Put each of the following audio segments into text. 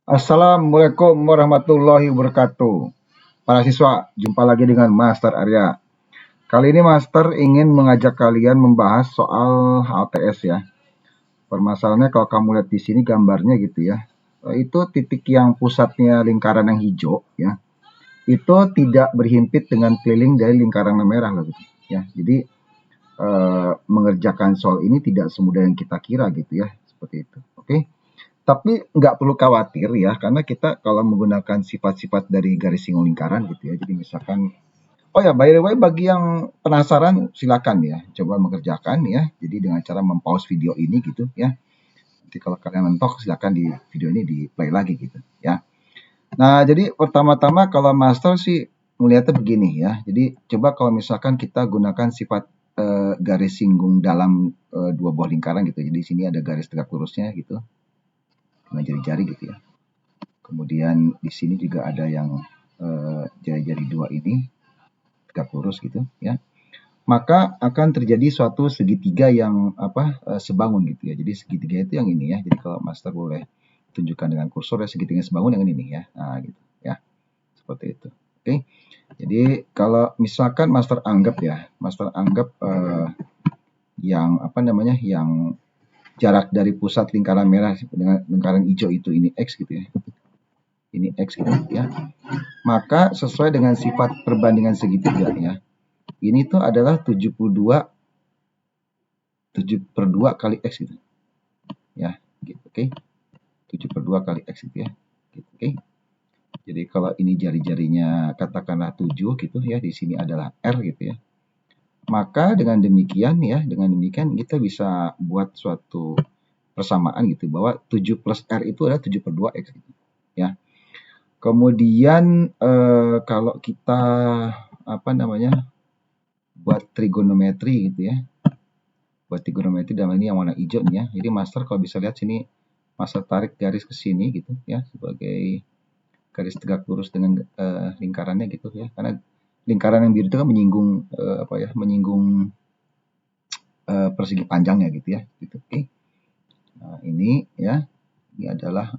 Assalamualaikum warahmatullahi wabarakatuh. Para siswa, jumpa lagi dengan Master Arya. Kali ini Master ingin mengajak kalian membahas soal HTS ya. Permasalahannya kalau kamu lihat di sini gambarnya gitu ya. Itu titik yang pusatnya lingkaran yang hijau ya. Itu tidak berhimpit dengan keliling dari lingkaran yang merah loh gitu ya. Jadi mengerjakan soal ini tidak semudah yang kita kira gitu ya. Seperti itu. Oke. Tapi nggak perlu khawatir ya, karena kita kalau menggunakan sifat-sifat dari garis singgung lingkaran gitu ya. Jadi misalkan, oh ya by the way bagi yang penasaran silakan ya, coba mengerjakan ya. Jadi dengan cara mempause video ini gitu ya. Nanti kalau kalian mentok silakan di video ini di play lagi gitu ya. Nah jadi pertama-tama kalau master sih melihatnya begini ya. Jadi coba kalau misalkan kita gunakan sifat garis singgung dalam dua buah lingkaran gitu. Jadi di sini ada garis tegak lurusnya gitu dengan jari-jari gitu ya. Kemudian di sini juga ada yang jari-jari dua ini tegak lurus gitu ya. Maka akan terjadi suatu segitiga yang sebangun gitu ya. Jadi segitiga itu yang ini ya. Jadi kalau master boleh tunjukkan dengan kursor ya, segitiga sebangun yang ini nih ya. Nah gitu ya. Seperti itu. Oke. Jadi kalau misalkan master anggap yang yang jarak dari pusat lingkaran merah dengan lingkaran hijau itu ini X gitu ya. Ini X gitu ya. Maka sesuai dengan sifat perbandingan segitiga ya. Ini tuh adalah 72 7/2 kali X gitu. Ya, gitu, oke. 7/2 kali X gitu ya. Gitu, oke. Jadi kalau ini jari-jarinya katakanlah 7 gitu ya, di sini adalah R gitu ya. Maka dengan demikian kita bisa buat suatu persamaan gitu bahwa 7 plus R itu adalah 7/2 X gitu. Ya. Kemudian kalau kita buat trigonometri gitu ya. Buat trigonometri dalam ini yang warna hijau nih ya. Jadi master kalau bisa lihat sini, master tarik garis ke sini gitu ya, sebagai garis tegak lurus dengan lingkarannya gitu ya. Karena lingkaran yang biru itu kan menyinggung persegi panjangnya gitu ya. Gitu. Oke. Nah, ini ya. Ini adalah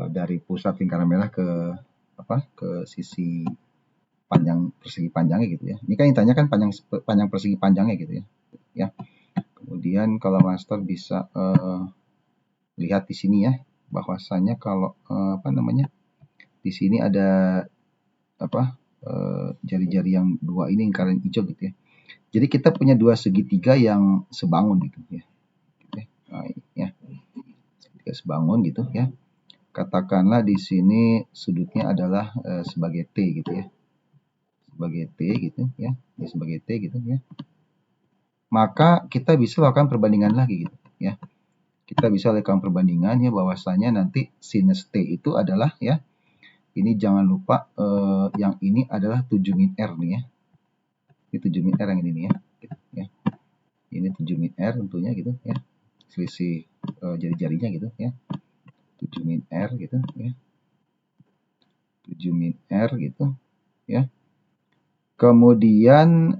dari pusat lingkaran merah ke sisi panjang persegi panjangnya gitu ya. Ini kan ditanya kan panjang persegi panjangnya gitu ya. Ya. Kemudian kalau master bisa lihat di sini ya, bahwasanya kalau di sini ada jari-jari yang dua ini lingkaran hijau gitu ya. Jadi kita punya dua segitiga yang sebangun gitu ya. Nah, ini ya. Segitiga sebangun gitu ya. Katakanlah di sini sudutnya adalah sebagai T gitu ya. Sebagai T gitu ya. Ini sebagai T gitu ya. Maka kita bisa lakukan perbandingan lagi gitu ya. Kita bisa lakukan perbandingan ya, bahwasanya nanti sinus T itu adalah ya, ini jangan lupa yang ini adalah 7 min R nih ya. Ini 7 min R yang ini nih ya. Gitu, ya. Ini 7 min R tentunya gitu ya. Selisih jari-jarinya gitu ya. 7 min R gitu ya. 7 min R gitu ya. Kemudian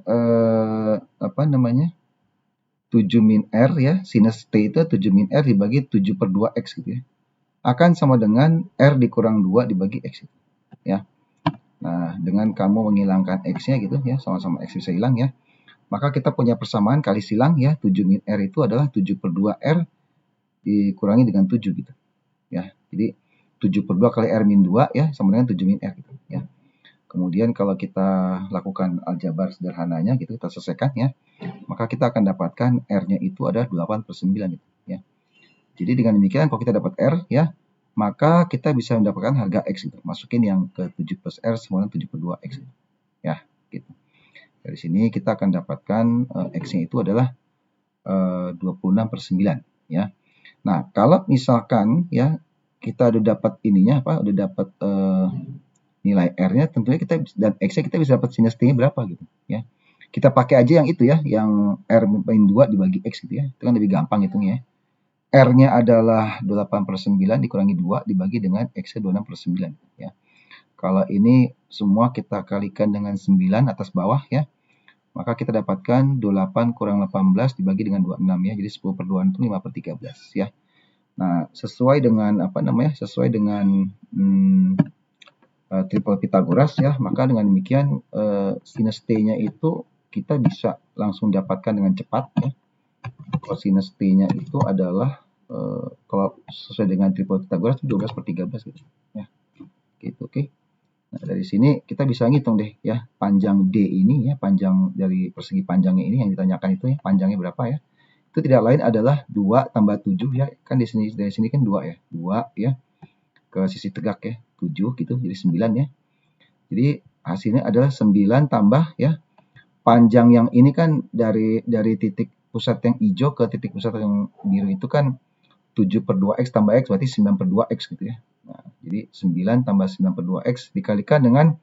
7 min R ya, sinus T itu 7 min R dibagi 7/2 X gitu ya. Akan sama dengan R dikurang 2 dibagi X gitu, ya. Nah, dengan kamu menghilangkan X-nya gitu ya, sama-sama X bisa hilang ya. Maka kita punya persamaan kali silang ya, 7 min R itu adalah 7/2 R dikurangi dengan 7 gitu. Ya. Jadi 7/2 kali R min 2 ya, sama dengan 7 min R gitu ya. Kemudian kalau kita lakukan aljabar sederhananya gitu, kita selesaikan ya, maka kita akan dapatkan R-nya itu adalah 8/9 gitu ya. Jadi dengan demikian kalau kita dapat R ya, maka kita bisa mendapatkan harga X gitu. Masukin yang ke 7 plus R sama dengan 7/2 X gitu. Ya, gitu. Dari sini kita akan dapatkan X-nya itu adalah 26/9 ya. Nah, kalau misalkan ya kita udah dapat ininya udah dapat nilai R-nya, tentunya kita dan X-nya kita bisa dapat sinus T-nya berapa gitu ya. Kita pakai aja yang itu ya, yang R min 2 dibagi X gitu ya. Itu kan lebih gampang hitungnya ya. R-nya adalah 8/9 dikurangi 2 dibagi dengan X-nya 26/9 ya. Kalau ini semua kita kalikan dengan 9 atas bawah ya. Maka kita dapatkan 28 kurang 18 dibagi dengan 26 ya. Jadi 10/2 itu 5/13 ya. Nah, sesuai dengan sesuai dengan triple Pythagoras ya, maka dengan demikian sinus T-nya itu kita bisa langsung dapatkan dengan cepat ya. Cosinus T-nya itu adalah kalau sesuai dengan triple Pythagoras 12/13 gitu ya. Gitu, oke. Nah, dari sini kita bisa ngitung deh ya, panjang D ini ya, panjang dari persegi panjangnya ini yang ditanyakan itu ya, panjangnya berapa ya. Itu tidak lain adalah 2 tambah 7 ya, kan di sini dari sini kan 2 ya. 2 ya ke sisi tegak ya, 7 gitu, jadi 9 ya. Jadi hasilnya adalah 9 tambah ya, panjang yang ini kan dari titik pusat yang hijau ke titik pusat yang biru itu kan 7/2x tambah x berarti 9/2x gitu ya. Nah, jadi 9 tambah 9/2x dikalikan dengan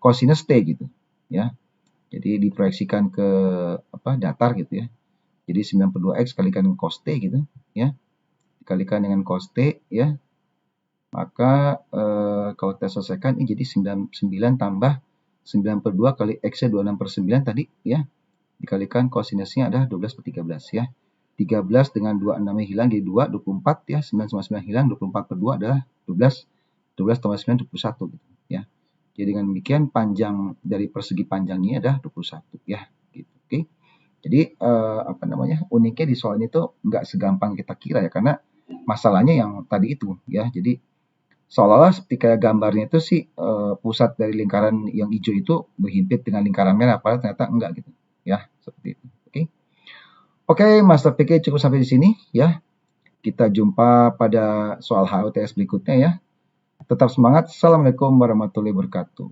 cosinus T gitu ya. Jadi diproyeksikan ke datar gitu ya. Jadi 9/2x kalikan dengan cos T gitu ya. Dikalikan dengan cos T ya. Maka kalau kita selesaikan ini jadi 9 tambah 9/2 kali x-nya 26/9 tadi ya. Dikalikan kosinusnya adalah 12/13 ya. 13 dengan 26-nya hilang jadi 2, 24 ya. 9 sama 9 hilang, 24/2 adalah 12. 12 tambah 9, 21 gitu ya. Jadi dengan demikian panjang dari persegi panjangnya adalah 21 ya. Gitu, oke. Jadi uniknya di soal ini tuh nggak segampang kita kira ya, karena masalahnya yang tadi itu ya. Jadi seolah-olah seperti kayak gambarnya itu sih pusat dari lingkaran yang hijau itu berhimpit dengan lingkaran merah, padahal ternyata enggak gitu ya, seperti itu. Oke, Master PK cukup sampai di sini ya. Kita jumpa pada soal HUTS berikutnya ya. Tetap semangat. Assalamualaikum warahmatullahi wabarakatuh.